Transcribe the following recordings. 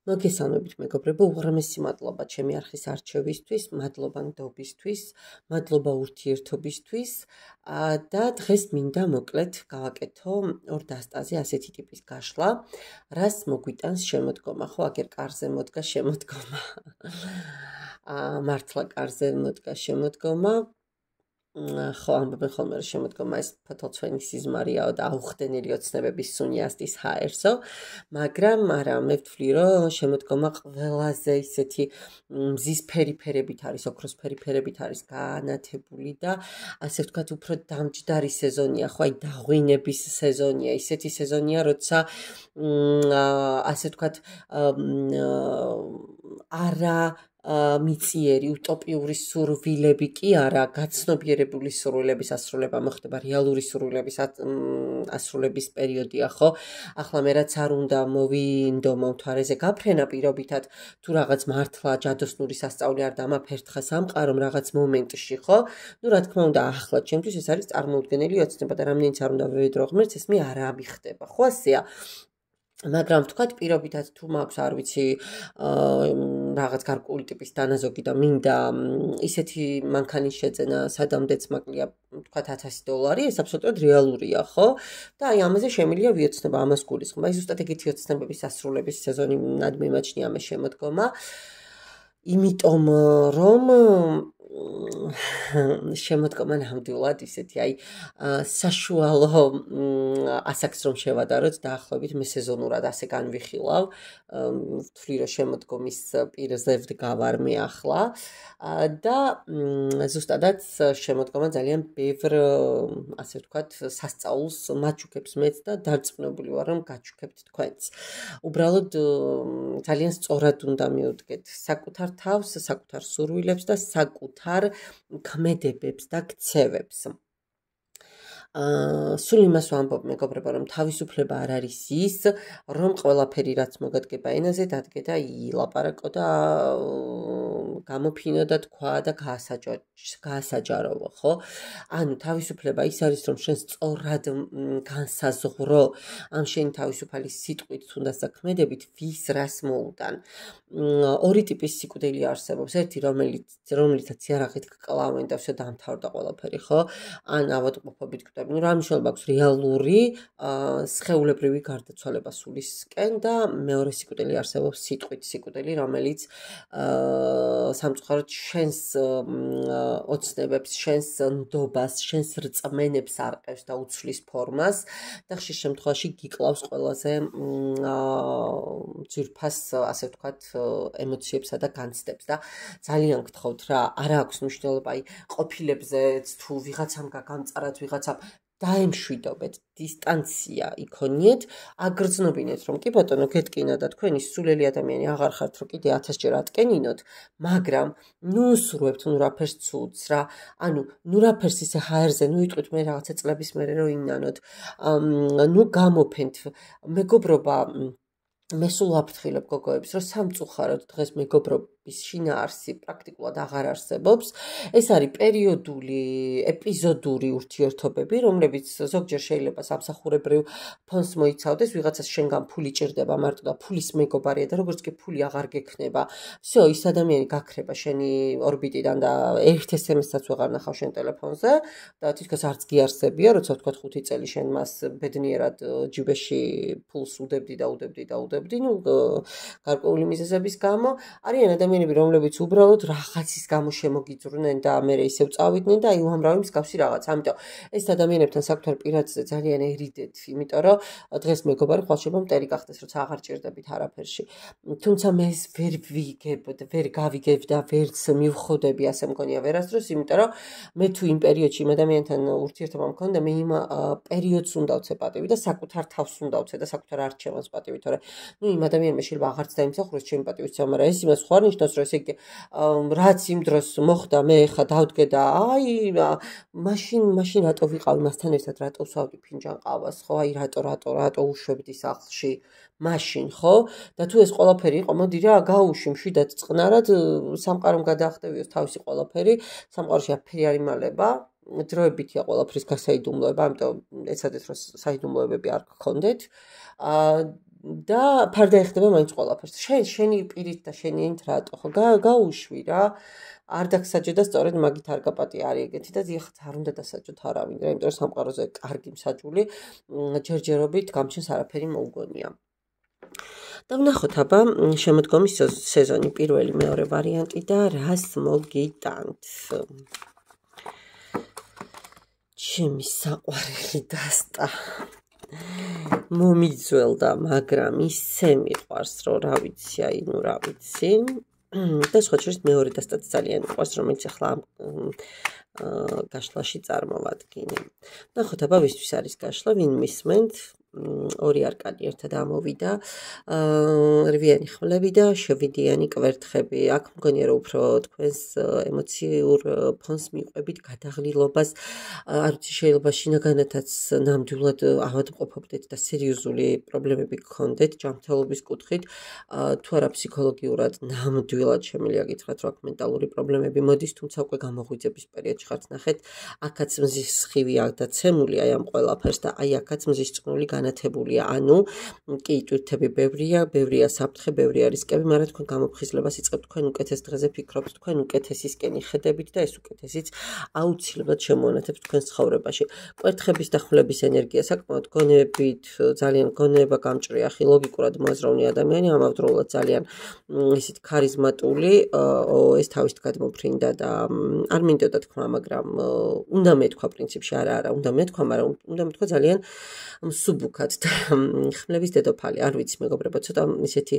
მოგესალმებით მეგობრებო, უღრმესი მადლობა ჩემი არხის არჩევისთვის, მადლობა ნდობისთვის, მადლობა ურთიერთობისთვის და დღეს მინდა მოკლედ გავაკეთო ორ დასტაზე ასეთი ტიპის გაშლა, რას მოგვიტანს შემოდგომა, ხო, აგერ კარზე მოდგა შემოდგომა. მართლა კარზე მოდგა შემოდგომა. ხო, ამბობენ ხოლმე რომ შემოდგომა ეს ფოთოლცვენი სიზმარიაო და აუხდენელი ოცნებების სუნიასტის ჰაერსო, მაგრამ არა, მე ვთვლი რომ შემოდგომა ყველაზე ისეთი მზისფერი ფერებით არის, ოქროსფერი ფერებით არის გაანათებული და ასე ვთქვათ უფრო დამჯდარი სეზონია, ხო, აი დაღვინების სეზონია, ისეთი სეზონია, როცა ასე ვთქვათ არა მიწიერი უტოპიური სურვილები კი არა, გაცნობიერებული სურვილების ასრულება მოხდება, რეალური სურვილების ასრულების პერიოდია, ხო? ახლა მე რაც არ უნდა მოვინდო მომთვარეზე გაფრენა პირობითად, თუ რაღაც მართლა ჯადოსნური სასწაული არ დამაფერთხა სამყარომ რაღაც მომენტში, ხო? ნუ რა თქმა უნდა, ახლა ჩემთვის ეს არის წარმოუდგენელი ოცნება და რამდენიც არ უნდა ვევედრო ღმერთს, ეს მე არ ამიხდება, ხო ასეა? მაგრამ ვთქვათ პირობითად თუ მაქვს არ ვიცი რაღაც გარკვეული ტიპის დანაზოგი და მინდა ისეთი მანქანის შეძენა სადამდეც მაკლია ვთქვათ $1000, ეს აბსოლუტურად რეალურია, ხო? და აი ამაზე შემიძლია ვიოცნება, ამას გულისხმობა. აი ზუსტად ეგეთი ოცნებების ასრულების სეზონი მიმაჩნია მე შემოდგომა. იმიტომ რომ შემოდგომა ნამდვილად ისეთი აი საშუალო ასაკს რომ შევადაროთ დაახლოებით მე სეზონურად ასე განვიხილავ ვთვლი რომ შემოდგომის პირზე ვდგავარ მე ახლა და ზუსტადაც შემოდგომა ძალიან ბევრ ასე ვთქვათ სასწაულს მაჩუქებს მეც და დარწმუნებული ვარ რომ გაჩუქებთ თქვენც უბრალოდ ძალიან სწორად უნდა მივუდგეთ საკუთარ თავს საკუთარ სურვილებს და საკუთარ ქმედებებს და ქცევებს. სულ იმას ვამბობ მეგობრებო, რომ თავისუფლება არ არის ის, რომ ყველაფერი რაც მოგადგება ენაზე დადგე და ილაპარაკო და გამოფინო და თქვა და გაასაჯაროვო, ხო? ანუ თავისუფლება ის არის, რომ შენ სწორად განსაზღვრო ამ შენი თავისუფალი სიტყვით თუნდაც და ქმედებით ვის რას მოუდან. ორი ტიპის სიკვდილი არსებობს, ერთი რომელიცაც იარაღით გკლავენ და ვсё დამთავრდა ყველაფერი, ხო? ან ავადმყოფობით კვდები. ნუ რა მნიშვნელობა აქვს რეალური სხეულებრივი გარდაცვალება სულისკენ და მეორე სიკვდილი არსებობს სიტყვით სიკვდილი, რომელიც სამწუხაროდ შენს ოცნებებს, შენს ნდობას, შენს რწმენებს არყევს და უცვლის ფორმას და ხშირ შემთხვევაში გიკლავს ყველაზე ძვირფას, ასე ვთქვათ, ემოციებსა და განცდებს და ძალიან გთხოვთ რა, არა აქვს მნიშვნელობა აი ყოფილებზე თუ ვიღაცამ გაგამწარათ ვიღაცამ დაემშვიდობეთ, დისტანცია იქონიეთ, აგრძნობინეთ, რომ კი ბატონო, გეტკინა და თქვენი სულელი ადამიანი აღარ ხართ, რომ კიდე 1000 ჯერ ატკენინოთ, მაგრამ ნუ სურვებთ, ნუ რაფერს ცუდს რა, ანუ ნუ რაფერს ისე ჰაერზე, ნუ იტყვით მე რაღაცა წლების მერე რომ ინანოთ, ნუ გამოფენთ, მეგობრობა მე სულ ვაფრთხილებ გოგოებს, რომ სამწუხაროდ დღეს მეგობრობის შინაარსი პრაქტიკულად აღარ არსებობს. ეს არის პერიოდული, ეპიზოდური ურთიერთობები, რომლებიც ზოგჯერ შეიძლება სამსახურებრივ ფონს მოიცავდეს, ვიღაცას შენგან ფული ჭირდება მარტო და ფულის მეგობარია და როგორც კი ფული აღარ გექნება, всё, ის ადამიანი გაქრება შენი ორბიტიდან და ერთ SMS-საც ვეღარ ნახავ შენ ტელეფონზე და თითქოს არც გიარსებია, როცა ვთქვათ 5 წელი შენ მას ბედნიერად ჯიბეში ფულს უდებდი და ნუ გარკვეული მიზეზების გამო არიან ადამიანები, რომლებიც უბრალოდ რაღაცის გამო შემოგიძრნენ და მე ისევ წავიდნენ და აი უამრავი მსგავსი რაღაც. ამიტომ ეს ადამიანებთან საკუთარ პირადზე ძალიან ერიდეთ, იმიტომ რომ დღეს მეგობარი ხვალშობა მტერი გახდეს, როცა აღარ ჭირდებით არაფერში. თუმცა მე ეს ვერ გავიგებ და ვერც მივხვდები, ასე მგონია ვერასდროს, იმიტომ რომ მე თუ იმ პერიოდში იმ ადამიანთან ურთიერთობა მქონდა, მე იმ პერიოდს უნდა ვცე პატივი და საკუთარ თავს უნდა ვცე და საკუთარ არჩევანს პატივი, თორე ნუ იმ ადამიანმა შეიძლება აღარც დაიმსახუროს ჩემი პატივის ცემა, მაგრამ ეს იმას ხო არ ნიშნავს, რომ ესე იგი რაც იმ დროს მოხდა, მე ხა დავდგე და აი მაშინ რატო ვიყავი მასთან ერთად, რატო ვსვავდი ფინჯან ყავას, ხო? აი რატო უშვებდი სახლში მაშინ, ხო? და თუ ეს ყველაფერი იყო, მოდი რა, გაუში მშვიდად წყნარად, სამყარომ გადაახტევიოს თავისი ყველაფერი, სამყაროში აფერი არ იმალება. დროებითია ყველაფრის გასაიდუმლოება, ამიტომ ეცადეთ რომ საიდუმლოებები არ გქონდეთ. და ფარდა ეხდება მაინც ყველაფერს. შენი პირით და შენი ენით რატო ხო გაუშვი რა. არ დაგსაჯე და სწორედ მაგით არ გაპატია არის ეგეთი და დიახ არ უნდა დასაჯოთ არავინ რა, იმიტომ რომ სამყაროზე კარგი მსაჯული ჯერჯერობით გამჩენს არაფერი მოუგონია. და ვნახოთ აბა შემოდგომის სეზონი პირველი მეორე ვარიანტი და რას მოგიტანთ. ჩემი საყვარელი დასტა მომიძველდა, მაგრამ ისე მიყვარს, რომ რა ვიცი, აი ნუ რა ვიცი. და სხვა შორის მეორე დასტაც ძალიან მიყვარს, რომელიც ახლა გაშლაში წარმოვადგინე. ნახოთ აბა ვისთვის არის გაშლა, ვინ მისმენთ. ორი არკანი ერთად ამოვიდა, რვიანი ხმლები და შვიდიანი კვერთხები. აქ მგონია რომ უფრო თქვენს ემოციურ ფონს მიყვებით, გადაღლილობას, არ ვიცი, შეიძლება შინაგანათაც ნამდვილად ავადმყოფობდეთ და სერიოზული პრობლემები გქონდეთ ჯანმრთელობის კუთხით, თუ არა ფსიქოლოგიურად ნამდვილად შემიძლია გითხრათ, რომ აქ მენტალური პრობლემები მოდის, თუმცა უკვე გამოღვიძების პერიოდში ხართ, ნახეთ, აქაც მზის სხივი დაცემული აი ამ ყველაფერს და აი აქაც მზის წყნული განათებულია, ანუ კი ტვირთები ბევრია საფრთხე, ბევრია რისკები, მაგრამ თქვენ გამოფხიზლებას იწყებთ, თქვენ უკეთეს დღეზე ფიქრობთ, თქვენ უკეთესისკენ იხედებით და ეს უკეთესიც აუცილებლად შემოანათებს თქვენს ცხოვრებაში. კვერთხების და ხმლების ენერგია საკმაოდ გონებით, ძალიან გონება გამჭრიახი, ლოგიკურად მოაზროვნე ადამიანი, ამავდროულად ძალიან ისეთ ქარიზმატული, ეს თავის გადმოფრინდა და არ მინდოდა თქვა, მაგრამ უნდა მეთქვა პრინციპში, არა, უნდა მეთქვა, მაგრამ უნდა მეთქვა ძალიან მსუბუქად და ხმლების დედოფალი, არ ვიცი მეგობრებო, ცოტა ისეთი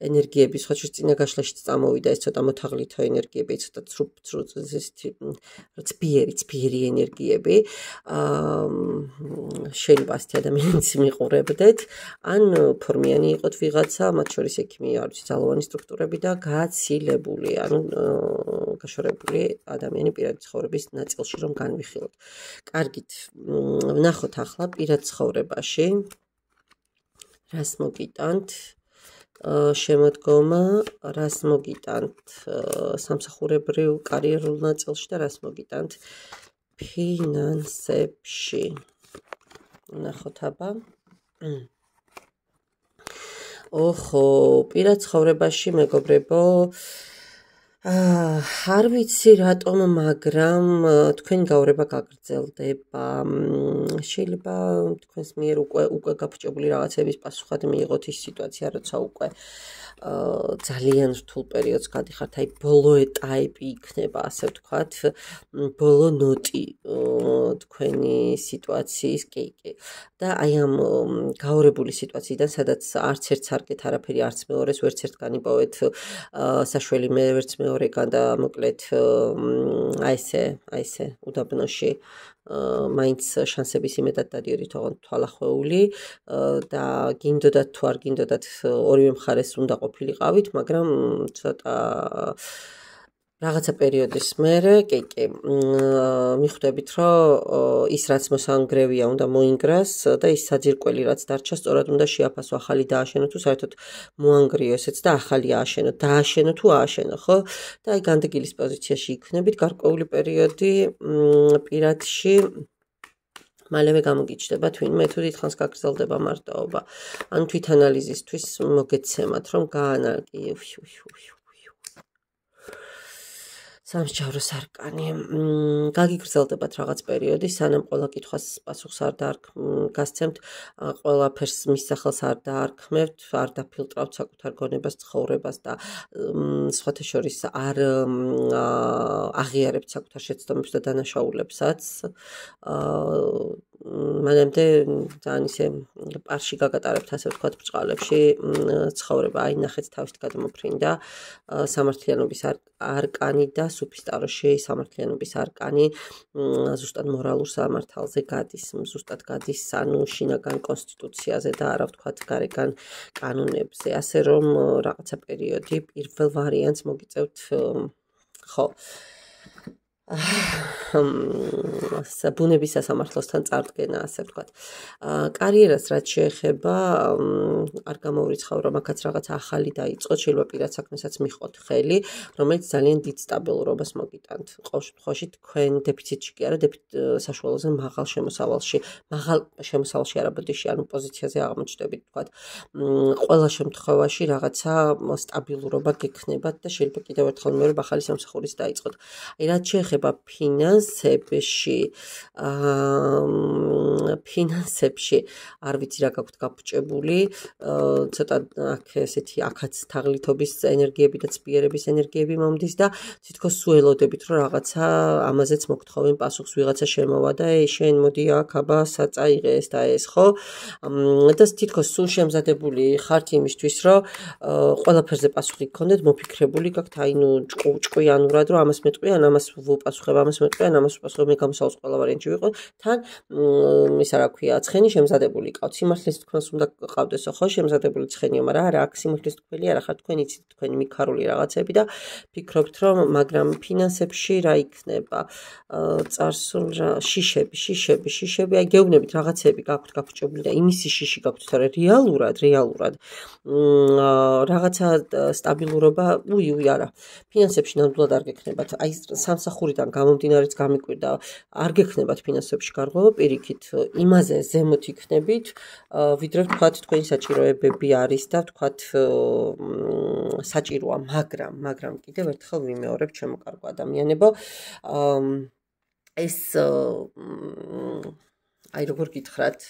ენერგიები, სხვა შორის წინა გაშლაშიც წამოვიდა, ეს ცოტა მოთაღლითო ენერგიები, ცოტა ცბიერი ენერგიები. შეიძლება ასეთი ადამიანიც მიყურებდეთ, ან ფორმიანი იყოთ ვიღაცა, მათ შორის ექიმი, არ ვიცი, ძალოვანი სტრუქტურები და გაცილებული, ანუ გაშორებული ადამიანი პირადი ცხოვრების ნაწილში რომ განვიხილოთ. კარგით, ვნახოთ ახლა პირად ცხოვრებაში რას მოგიტანთ შემოდგომა, რას მოგიტანთ სამსახურებრივ კარიერულ ნაწილში და რას მოგიტანთ ფინანსებში. ვნახოთ აბა. ოხო, პირად ცხოვრებაში მეგობრებო, არ ვიცი რატომ, მაგრამ თქვენი გაურება გაგრძელდება. შეიძლება თქვენს მიერ უკვე გაფუჭებული რაღაცების პასუხად მიიღოთ ის სიტუაცია, როცა უკვე ძალიან რთულ პერიოდს გადიხართ, აი ბოლო ეტაპი იქნება, ასე ვთქვათ, ბოლო ნოტი თქვენი სიტუაციის, კი. და აი ამ გაურებული სიტუაციიდან, სადაც არც ერთს არ გეთ არაფერი, არც მეორეს ვერც ერთ განიპოვეთ საშველი ვერც მეორეგან და მოკლედ აი ესე უდაბნოში მაინც შანსების იმედად დადიოდით ოღონდ თვალახვეული და გინდოდათ თუ არ გინდოდათ ორივე მხარეს უნდა ყოფილიყავით, მაგრამ ცოტა რაღაცა პერიოდის მერე, კი, მიხვდებით, რომ ის რაც მოსანგრევია უნდა მოინგრას და ის საძირკველი რაც დარჩა, სწორად უნდა შეაფასო, ახალი დააშენო თუ საერთოდ მოანგრიო ესეც და ახალი ააშენო, დააშენო თუ ააშენო, ხო? და აი განდეგილის პოზიციაში იქნებით გარკვეული პერიოდი პირადში მალევე გამოგიჩნდება თვინმე თუ დიდხანს გაგრძელდება მარტოობა. ან თვითანალიზისთვის მოგეცემათ, რომ გაანალგი სამსჯავროს არკანი. გაგიგრძელდებათ რაღაც პერიოდი, სანამ ყველა კითხვას პასუხს არ გასცემთ, ყველაფერს მის სახელს არ დაარქმევთ, არ დაფილტრავთ საკუთარ გონებას, ცხოვრებას და სხვათა შორის არ აღიარებთ საკუთარ შეცდომებს და დანაშაულებსაც. მანამდე ძალიან ისე პარში გაგატარებთ, ასე ვთქვათ, ბრჭყალებში ცხოვრება. აი ნახეთ, თავით გადმოფრინდა სამართლიანობის არკანი და სუფისტაროში სამართლიანობის არკანი ზუსტად მორალურ სამართალზე გადის, ზუსტად გადის ანუ შინაგან კონსტიტუციაზე და არა ვთქვათ გარეგან კანონებზე, ასე რომ რაღაცა პერიოდი პირველ ვარიანტს მოგიწევთ, ხო. ბუნების სასამართლოსთან წარდგენა, ასე ვთქვათ. კარიერას რაც შეეხება, არ გამოვრიცხავ, რომ აქაც რაღაც ახალი დაიწყოთ, შეიძლება პირად საქმესაც მიჰყოთ ხელი, რომელიც ძალიან დიდ სტაბილურობას მოგიტანთ. ყოველ შემთხვევაში თქვენ დეფიციტში კი არა, საშუალოზე მაღალ შემოსავალში არა ბოდიში, ანუ პოზიციაზე აღმოჩნდებით, ვთქვათ. ყველა შემთხვევაში რაღაცა სტაბილურობა გექნებათ და შეიძლება კიდევ ერთხელ მე რომ ახალი სამსახურიც დაიწყოთ. აი რაც შეეხება ფინანსებში არ ვიცი რა გაქვთ გაფუჭებული, ცოტა აქ ესეთი აქაც თაღლითობის ენერგიები და ცბიერების ენერგიები მომდის და თითქოს სულ ელოდებით რომ რაღაცა ამაზეც მოგთხოვენ პასუხს, ვიღაცა შემოვა და შენ მოდი აქ აბა საწაიღე ეს და ეს, ხო? და თითქოს სულ შემზადებული ხართ იმისთვის რომ ყველაფერზე პასუხი გქონდეთ, მოფიქრებული გაქვთ, აი ნუ ჭკვიანურად რომ ამას მეტყვი ან ამას ვუპასუხებ, ამას მეტყვი ან ამას ვუპასუხებ, მე გამოსავალს ყველა ვარიანტი ვიყო, თან ისა რა ქვია, ცხენი შემზადებული ყავთ. სიმართლეს თქმას უნდა ყავდესო, ხო, შემზადებული ცხენიო, მაგრამ არა, აქ სიმართლეს თქველი არა ხარ, თქვენ იცით თქვენი მიქარული რაღაცები და ფიქრობთ რომ, მაგრამ ფინანსებში რა იქნება? წარსულ შიშები, აი გეუბნებით რაღაცები გაქვთ გაფუჭებული და იმისი შიში გაქვთ, თორე რეალურად რაღაცა სტაბილურობა, არა. ფინანსებში ნამდვილად არ გექნებათ. აი სამსახურიდან გამომდინარეც გამიკვირდა, არ გექნებათ ფინანსებში გარღვევა, პირიქით იმაზე ზემოთ იქნებით, ვიდრე ვთქვათ თქვენი საჭიროებები არის და ვთქვათ საჭიროა, მაგრამ კიდევ ერთხელ ვიმეორებ, ჩემო კარგო ადამიანებო, ეს აი როგორ გითხრათ,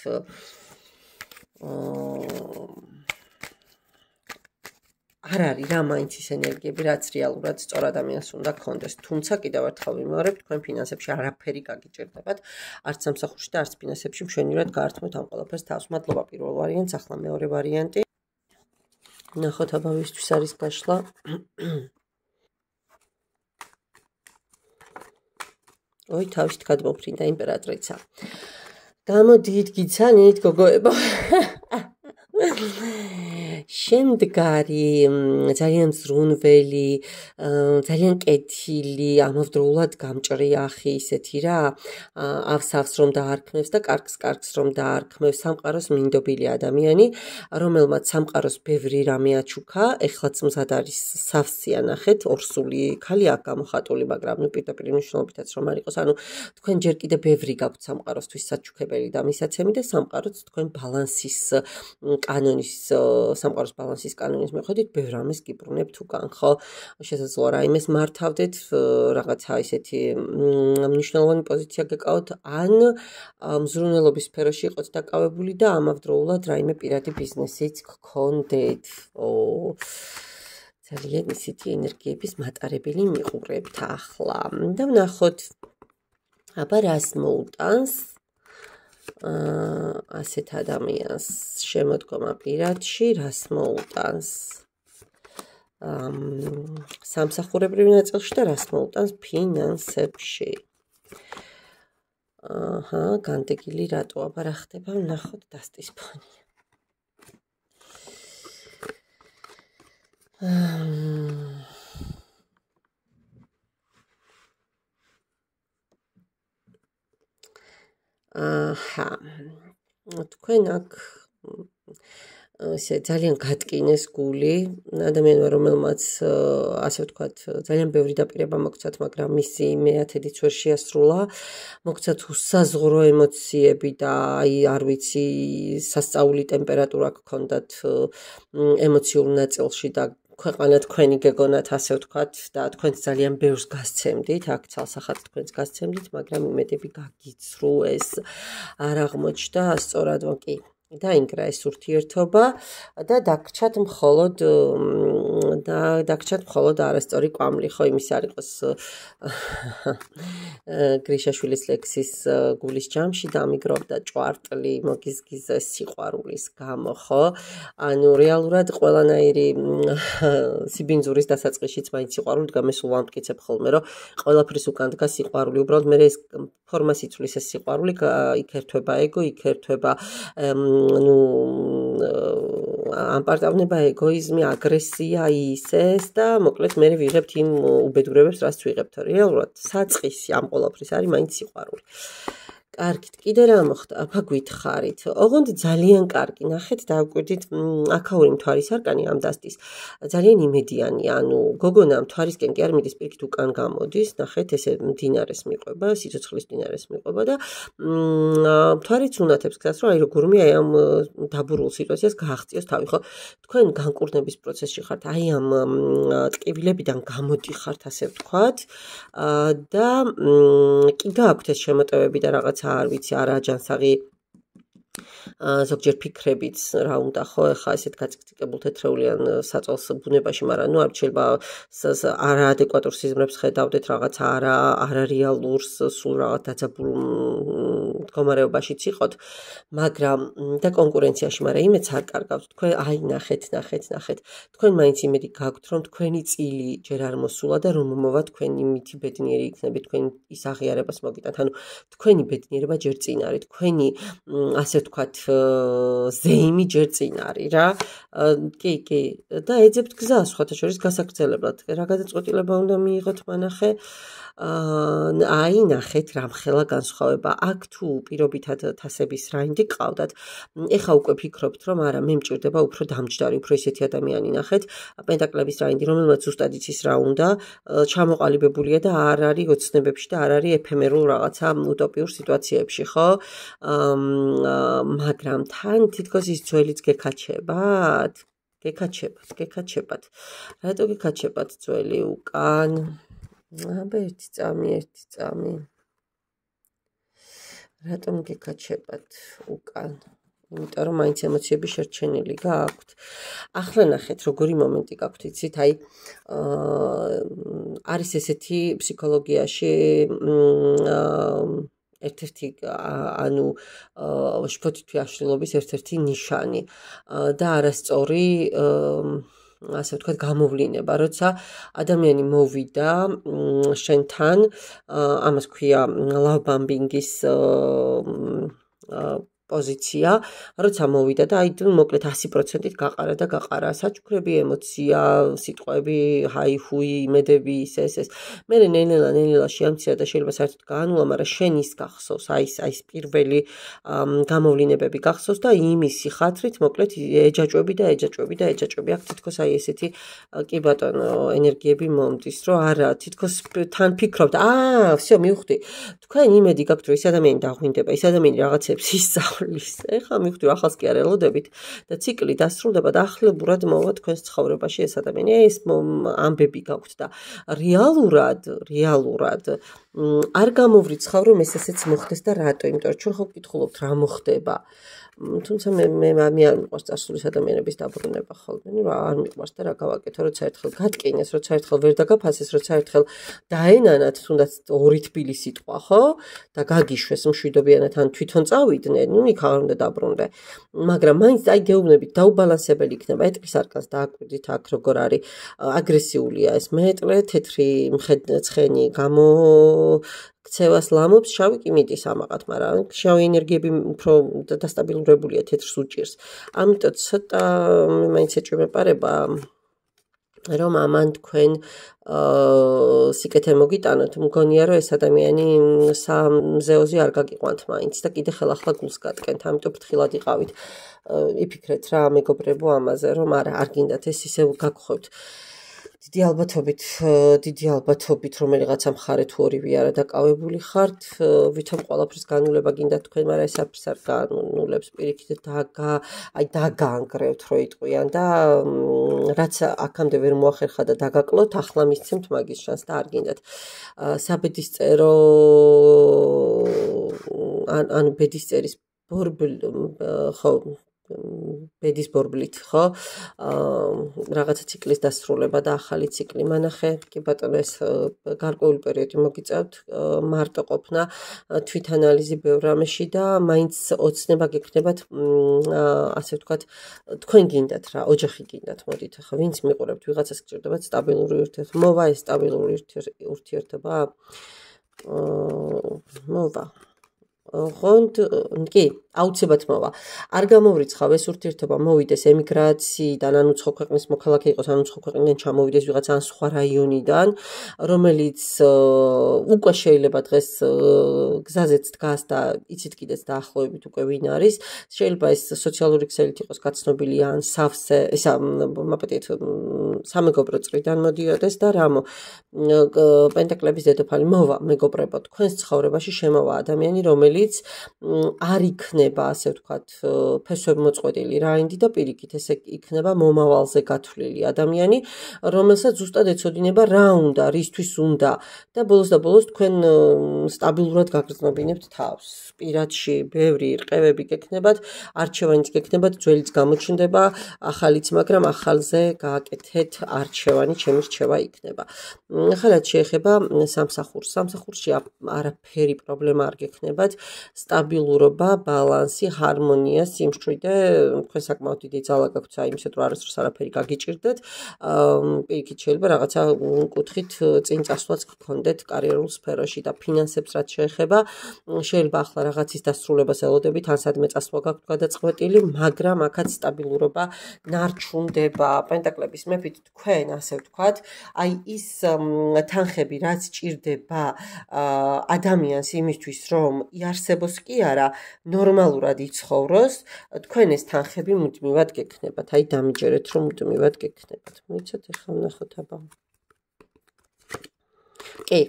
არ არის რა მაინც ის ენერგიები, რაც რეალურად სწორ ადამიანს უნდა გქონდეს. თუმცა კიდევ ერთხელ ვიმეორებ, თქვენ ფინანსებში არაფერი გაგიჭირდებათ, არც სამსახურში და არც ფინანსებში მშვენივრად გაართმევთ ამ ყველაფერს თავს. მადლობა პირველ ვარიანტს, ახლა მეორე ვარიანტი. ნახოთ აბა ვისთვის არის გაშლა. ой, თავით გადმოფრინდა იმპერატრიცა. გამოდით გიცანით, გოგოებო. შემდგარი, ძალიან ზრუნველი, ძალიან კეთილი, ამავდროულად გამჭრიახი ისეთი რა, ავსავს რომ დაარქმევს და კარგს რომ დაარქმევს, სამყაროს მინდობილი ადამიანი, რომელმაც სამყაროს ბევრი რამე აჩუქა, ეხლაც მზად არის სავსეა ნახეთ, ორსული ქალი აქ გამოხატული, მაგრამ ნუ პირდაპირ მნიშვნელობითაც რომ არ იყოს, ანუ თქვენ ჯერ კიდე ბევრი გაქვთ სამყაროსთვის საჩუქებელი და მისაცემი და სამყაროც თქვენ ბალანსის სამყაროს ბალანსის კანონის მიხედვით ბევრ რამეს გიბრუნებთ უკან, ხო? შესაძლოა რაიმეს მართავდეთ, რაღაცა ისეთი მნიშვნელოვანი პოზიცია გეკავოთ, ან მზრუნველობის სფეროში იყოთ დაკავებული და ამავდროულად რაიმე პირადი ბიზნესიც გქონდეთ. ძალიან ისეთი ენერგიების მატარებელი მიყურებთ ახლა. და ვნახოთ, აბა რას მოუტანს ასეთ ადამიანს შემოდგომა პირადში, რას მოუტანს სამსახურებრივ ნაწილში და რას მოუტანს ფინანსებში. განდეგილი რატო, აბა რა ხდება, ვნახოთ დასტის ფონი. თქვენ აქ ესე ძალიან გატკინეს გული ადამიანმა, რომელმაც ასე ვთქვათ, ძალიან ბევრი დაპირება მოგცათ, მაგრამ მისი მეათედიც ვერ შეასრულა. მოგცათ უსაზღვრო ემოციები და აი არ ვიცი, სასწაული ტემპერატურა გქონდათ ემოციურ ნაწილში და ქვეყანა თქვენი გეგონათ, ასე ვთქვათ, და თქვენც ძალიან ბევრს გასცემდით, აქ ცალსახად თქვენც გასცემდით, მაგრამ იმედები გაგიცრუ, ეს არ აღმოჩნდა სწორად, კი. დაინგრა ეს ურთიერთობა და დაგრჩათ მხოლოდ არასწორი კვამლი, ხო, იმის არ იყოს გრიშაშვილის ლექსის გულის ჯამში დამიგროვდა ჭვარტლი, მოგიზგიზეს სიყვარულის გამო, ხო? ანუ რეალურად ყველანაირი სიბინძურის დასაწყისშიც მაინც სიყვარული დგა, მე სულ ვამტკიცებ ხოლმე, რომ ყველაფრის უკან დგა სიყვარული, უბრალოდ მე ეს ფორმას იცვლის ეს სიყვარული, იქ ერთვება ეგო, იქ ერთვება ამპარტავნება, ეგოიზმი, აგრესია ისეს და მოკლედ მე ვიღებთ იმ უბედურებებს, რაც ვიღებთ. რეალურად საწყისი ამ ყველაფრის არის მაინც სიყვარული. კარგით, კიდე რა მოხდა? აფა გითხარით. ოღონდ ძალიან კარგი. ნახეთ, დავკვირდით, აქაური მთვარის არკანი ამ დასტის ძალიან იმედიანი, ანუ გოგონა მთვარისკენ კი არ მიდის, პირიქით უკან გამოდის. ნახეთ, ესე მდინარეს მიყვება, სიცოცხლის მდინარეს მიყვება და მთვარიც უნათებს გზას, რომ აი როგორმე აი ამ დაბურულ სიტუაციას გააღწიოს თავი, ხო? თქვენ განკურნების პროცესში ხართ, აი ამ ტკივილებიდან გამოდიხართ, ასე ვთქვათ, და კი გააქვთ ეს შემოტევები და რაღაცა არ ვიცი, არა აჯანსაღი ზოგჯერ ფიქრებიც რა უნდა ხო ეხა ესეთ გაწიკწიკებულ თეთრეულიან საწოლს ბუნებაში, მაგრამ ნუ არ შეიძლება არაადეკვატურ სიზმრებს ხედავდეთ, რაღაცა არარეალურს, სულ რაღაც დაძაბულ მდგომარეობაშიც იყოთ, მაგრამ და კონკურენციაში, მაგრამ იმეც არ კარგავთ. თქვენ აი ნახეთ, თქვენ მაინც იმედი გაქვთ, რომ თქვენი წილი ჯერ არ მოსულა და რომ მოვა თქვენი მითი ბედნიერი იქნებით, თქვენ ის აღიარებას მოგიტანთ, ანუ თქვენი ბედნიერება ჯერ წინ არის, თქვენი ასე ვთქვათ ზეიმი ჯერ წინ არის რა. კი და ეძებთ გზას სხვათა შორის გასაგრძელებლად. რა გადაწყვეტილება უნდა მიიღოთ მანახე? აი ნახეთ რამხელა განსხვავება. აქ თუ პირობითად თასების რაინდი ყავდათ, ეხა უკვე ფიქრობთ, რომ არა, მე მჭირდება უფრო დამჯდარი, უფრო ისეთი ადამიანი. ნახეთ, პენტაკლების რაინდი, რომელმაც ზუსტად იცის რა უნდა, ჩამოყალიბებულია და არ არის ოცნებებში და არ არის ეფემერულ რაღაცა უტოპიურ სიტუაციებში, ხო? მაგრამ თან თითქოს ის ძველიც გეკაჩებათ? გეკაჩებათ. რატო გეკაჩებათ ძველი უკან? აბა ერთი წამი. რატომ გეკაჩებათ უკან? იმიტომ რომ მაინც ემოციები შერჩენილი გააქვთ. ახლა ნახეთ, როგორი მომენტი გაქვთ, იცით, აი არის ესეთი ფსიქოლოგიაში ერთ-ერთი ანუ შფოთითი აშლილობის ერთ-ერთი ნიშანი და არასწორი ასე ვთქვათ გამოვლინება, როცა ადამიანი მოვიდა შენთან, ამას ქვია love bombing-ის პოზიცია, როცა მოვიდა და აი მოკლედ 100%-ით გაყარა და გაყარა საჩუქრები, ემოცია, სიტყვები, ჰაი-ჰუი, იმედები, ეს. მე ნელა შეამცირა და შეიძლება საერთოდ გაანულა, მაგრამ შენ ის გახსოვს, აი ეს პირველი გამოვლინებები გახსოვს და იმისი ხათრით მოკლედ ეჯაჭვები და აქ თითქოს აი ესეთი კი ბატონო ენერგიები მომდის, რომ არა, თითქოს თან ფიქრობთ, всё, მივხვდი. თქვენ იმედი გაქვთ, რომ ეს ადამიანი დაღვინდება, ეს ადამიანი რაღაცებს ისწავლის. ეხლა მივხვდი, რომ ახალს კი არ ელოდებით და ციკლი დასრულდება და ახლებურად მოვა თქვენს ცხოვრებაში ეს ადამიანი. ეს ამბები გაქვთ და რეალურად არ გამოვრიცხავ, რომ ესეც მოხდეს და რატო, იმიტომ რომ ჩვენ ხო ვკითხულობთ რა მოხდება. თუმცა მე არ მიყვარს წარსულის ადამიანების დაბრუნება ხოლმე, ნუ რა არ მიყვარს და რა გავაკეთო, როცა ერთხელ გატკინეს, როცა ერთხელ ვერ დაგაფასეს, როცა ერთხელ დაენანათ თუნდაც ორი თბილი სიტყვა, ხო? და გაგიშვეს მშვიდობიანად ან თვითონ წავიდნენ, ნუ იქ არ უნდა დაბრუნდე. მაგრამ მაინც აი გეუბნებით დაუბალანსებელი იქნება. ეტყის არკანს დააკვირდით აქ როგორ არის აგრესიულია ეს მეტყლე, თეთრი ცხენი ქცევას ლამობს, შავი კი მიდის ამაყად, მაგრამ შავი ენერგიები უფრო დასტაბილურებულია, თეთრს უჭირს. ამიტომ ცოტა მაინც ეჭვმეპარება რომ ამან თქვენ სიკეთე მოგიტანოთ, მგონია რომ ეს ადამიანი სამზეოზე არ გაგიყვანთ მაინც და კიდე ხელახლა გულს გატკენთ, ამიტომ ფრთხილად იყავით. იფიქრეთ რა მეგობრებო ამაზე, რომ არა, არ გინდათ ეს ისე გაგხვევთ. დიდი ალბათობით რომელიღაცა მხარე თუ ორივე არა დაკავებული ხართ, ვითომ ყველაფრის განულება გინდა თქვენ, მაგრამ ეს არც არ განულებს, პირიქით დაგაანგრევთ რო იტყვიან და რაც აქამდე ვერ მოახერხა და დაგაკლოთ, ახლა მისცემთ მაგის შანსს და არ გინდათ. საბედისწერო ანუ ბედისწერის ხო ბედის ბორბლით, ხო? რაღაცა ციკლის დასრულება და ახალი ციკლი. მანახე, კი ბატონო, ეს გარკვეული პერიოდი მოგიწევთ, მარტო ყოფნა, თვითანალიზი ბევრ რამეში და მაინც ოცნება გექნებათ, ასე ვთქვათ, თქვენ გინდათ რა, ოჯახი გინდათ, მოდით, ხო, ვინც მიყურებთ, ვიღაცას გჭირდებათ სტაბილური ურთიერთობა. მოვა ეს სტაბილური ურთიერთობა? მოვა. ღონდ კი აუცილებლად მოვა. არ გამოვრიცხავ ეს ურთიერთობა მოვიდეს ემიგრაციიდან, ანუ სხვა ქვეყნის მოქალაქე იყოს, ანუ სხვა ქვეყნიდან ჩამოვიდეს ვიღაცა ან სხვა რაიონიდან, რომელიც უკვე შეიძლება დღეს გზაზეც დგას და იცით კიდეც დაახლოებით უკვე ვინ არის. შეიძლება ეს სოციალური ქსელით იყოს გაცნობილი ან სავსე, ესა მაპატიეთ სამეგობრო წრიდან მოდიოდეს და რამო პენტაკლების დედოფალი მოვა მეგობრებო თქვენს ცხოვრებაში შემოვა ადამიანი რომელიც არ იქნება ასე ვთქვათ ფესვებმოწყვეტილი რაინდი და პირიქით ესე იქნება მომავალზე გათვლილი ადამიანი რომელსაც ზუსტად ეცოდინება რა უნდა რისთვის უნდა და ბოლოს თქვენ სტაბილურად გაგრძნობინებთ თავს პირადში ბევრი რყევები გექნებათ არჩევანიც გექნებათ ძველიც გამოჩნდება ახალიც მაგრამ ახალზე გააკეთეთ არჩევანი ჩემი რჩევა იქნება ახალად შეეხება სამსახურს სამსახურში არაფერი პრობლემა არ გექნებათ სტაბილურობა ბალანსი ჰარმონია სიმშვიდე თქვენ საკმაოდ დიდი ძალა გაქვთ იმისეთ რომ არასდროს არაფერი გაგიჭირდეთ პირიქით შეიძლება რაღაცა კუთხით წინ წასვლაც გქონდეთ კარიერულ სფეროში და ფინანსებს რაც შეეხება შეიძლება ახლა რაღაცის დასრულებას ელოდებით ან სადმე წასვლა გაქვთ გადაწყვეტილი მაგრამ აქაც სტაბილურობა ნარჩუნდება პენტაკლების მეფით თქვენ ასე ვთქვათ აი ის თანხები რაც ჭირდება ადამიანს იმისთვის რომ იარსებოს კი არა ნორმალურად იცხოვროს თქვენ ეს თანხები მუდმივად გექნებათ აი დამიჯერეთ რომ მუდმივად გექნებათ მოიცათ ახლა ვნახოთ აბა კი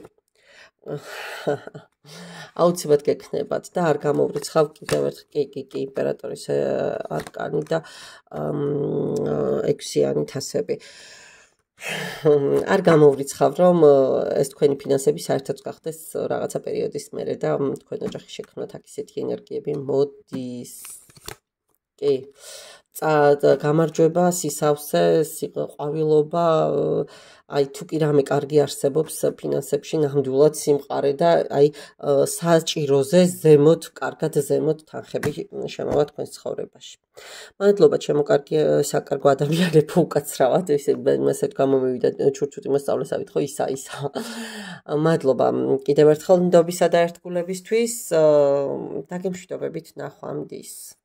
აუცილებლად გექნებათ და არ გამოვრიცხავ კიდევ ერთხელ კი იმპერატორის არკანი და 6-იანი თასები არ გამოვრიცხავ რომ ეს თქვენი ფინანსები საერთოდ გახდეს რაღაცა პერიოდის მერე და თქვენ ოჯახი შექმნათ აქ ისეთი ენერგიები მოდის კი გამარჯვება სისავსე ყვავილობა აი თუ კი რამე კარგი არსებობს ფინანსებში ნამდვილად სიმყარე და აი საჭიროზე ზემოთ კარგად ზემოთ თანხები შემოვა თქვენს ცხოვრებაში მადლობა ჩემო საკარგო ადამიანებო უკაცრავად ესე გამომივიდა ჩურჩუტი მოსწავლესავით ხო ისა მადლობა კიდევ ერთხელ ნდობისა და ერთგულებისთვის დაგემშვიდობებით ნახვამდის